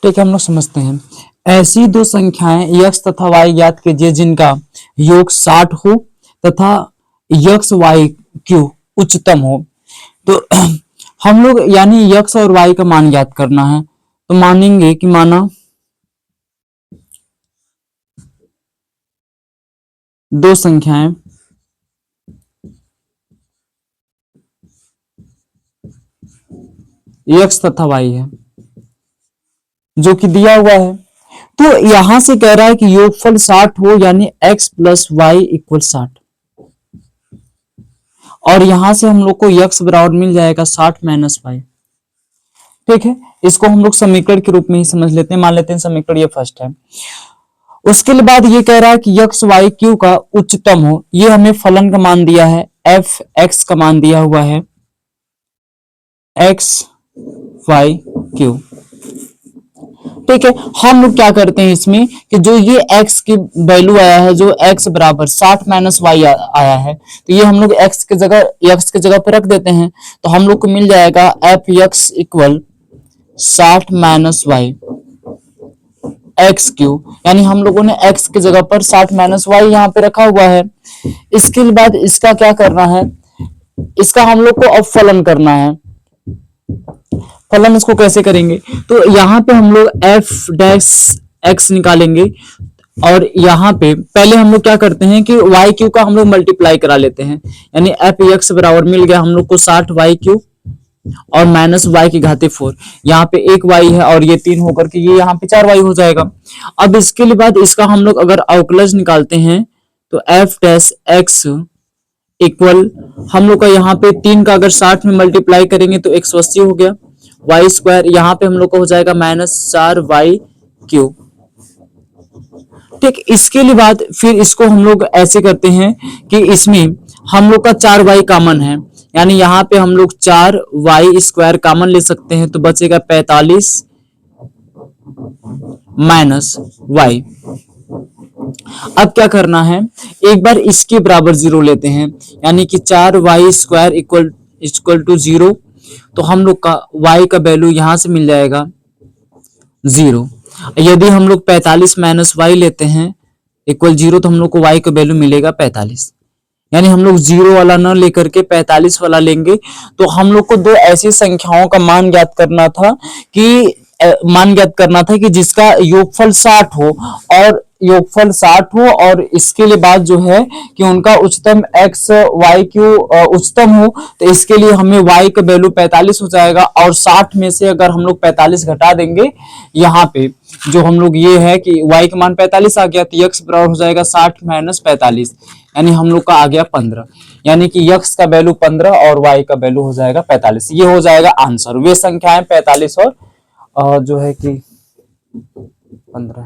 ठीक है, हम लोग समझते हैं। ऐसी दो संख्याएं x तथा y ज्ञात कीजिए जिनका योग 60 हो तथा x y q उच्चतम हो। तो हम लोग यानी x और y का मान ज्ञात करना है। तो मानेंगे कि माना दो संख्याएं x तथा y है जो कि दिया हुआ है। तो यहां से कह रहा है कि योगफल 60 हो यानी x प्लस वाई इक्वल 60, और यहां से हम लोग को x बराबर मिल जाएगा 60 माइनस वाई। ठीक है, इसको हम लोग समीकरण के रूप में ही समझ लेते हैं, मान लेते हैं समीकरण ये फर्स्ट है। उसके बाद ये कह रहा है कि x y q का उच्चतम हो। ये हमें फलन का मान दिया है, f x का मान दिया हुआ है, x y q। ठीक है, हम लोग क्या करते हैं इसमें कि जो ये x की वैल्यू आया है, जो x बराबर 60 माइनस वाई आया है, तो ये हम लोग x की जगह पे रख देते हैं। तो हम लोग को मिल जाएगा F X equal 60 minus Y X Q, यानी हम लोगों ने x की जगह पर 60 माइनस वाई यहाँ पे रखा हुआ है। इसके बाद इसका क्या करना है, इसका हम लोग को अब फलन करना है। फलन इसको कैसे करेंगे, तो यहाँ पे हम लोग एफ डैश एक्स निकालेंगे, और यहाँ पे पहले हम लोग क्या करते हैं कि वाई क्यू का हम लोग मल्टीप्लाई करा लेते हैं, यानी एफ एक्स बराबर मिल गया हम लोग को 60 वाई क्यू और माइनस वाई की घाते 4। यहाँ पे एक वाई है और ये 3 होकर के ये यहाँ पे 4 वाई हो जाएगा। अब इसके बाद इसका हम लोग अगर अवकलज निकालते हैं तो एफ डैश एक्स इक्वल हम लोग का यहाँ पे 3 का अगर 60 में मल्टीप्लाई करेंगे तो 180 हो गया, वाई स्क्वायर यहाँ पे हम लोग को हो जाएगा माइनस 4 वाई क्यूब। ठीक, इसके लिए बाद फिर इसको हम लोग ऐसे करते हैं कि इसमें हम लोग का 4 वाई कॉमन है, यानी यहाँ पे हम लोग 4 वाई स्क्वायर कॉमन ले सकते हैं, तो बचेगा 45 माइनस वाई। अब क्या करना है, एक बार इसके बराबर 0 लेते हैं, यानी कि 4 वाई स्क्वायर इक्वल टू 0। तो हम लोग का y का वैल्यू यहां से मिल जाएगा 0। यदि हम लोग 45 माइनस वाई लेते हैं इक्वल 0, तो हम लोग को y का वैल्यू मिलेगा 45। यानी हम लोग 0 वाला न लेकर के 45 वाला लेंगे। तो हम लोग को दो ऐसी संख्याओं का मान ज्ञात करना था कि जिसका योगफल 60 हो और इसके लिए बात जो है कि उनका उच्चतम x y q उच्चतम हो। तो इसके लिए हमें y का वैल्यू 45 हो जाएगा, और 60 में से अगर हम लोग 45 घटा देंगे, यहाँ पे जो हम लोग ये है कि y का मान 45 आ गया, तो x बराबर हो जाएगा 60 माइनस 45, यानी हम लोग का आ गया 15। यानी कि x का वैल्यू 15 और y का वैल्यू हो जाएगा 45। ये हो जाएगा आंसर। वे संख्याएं 45 और जो है कि 15 है।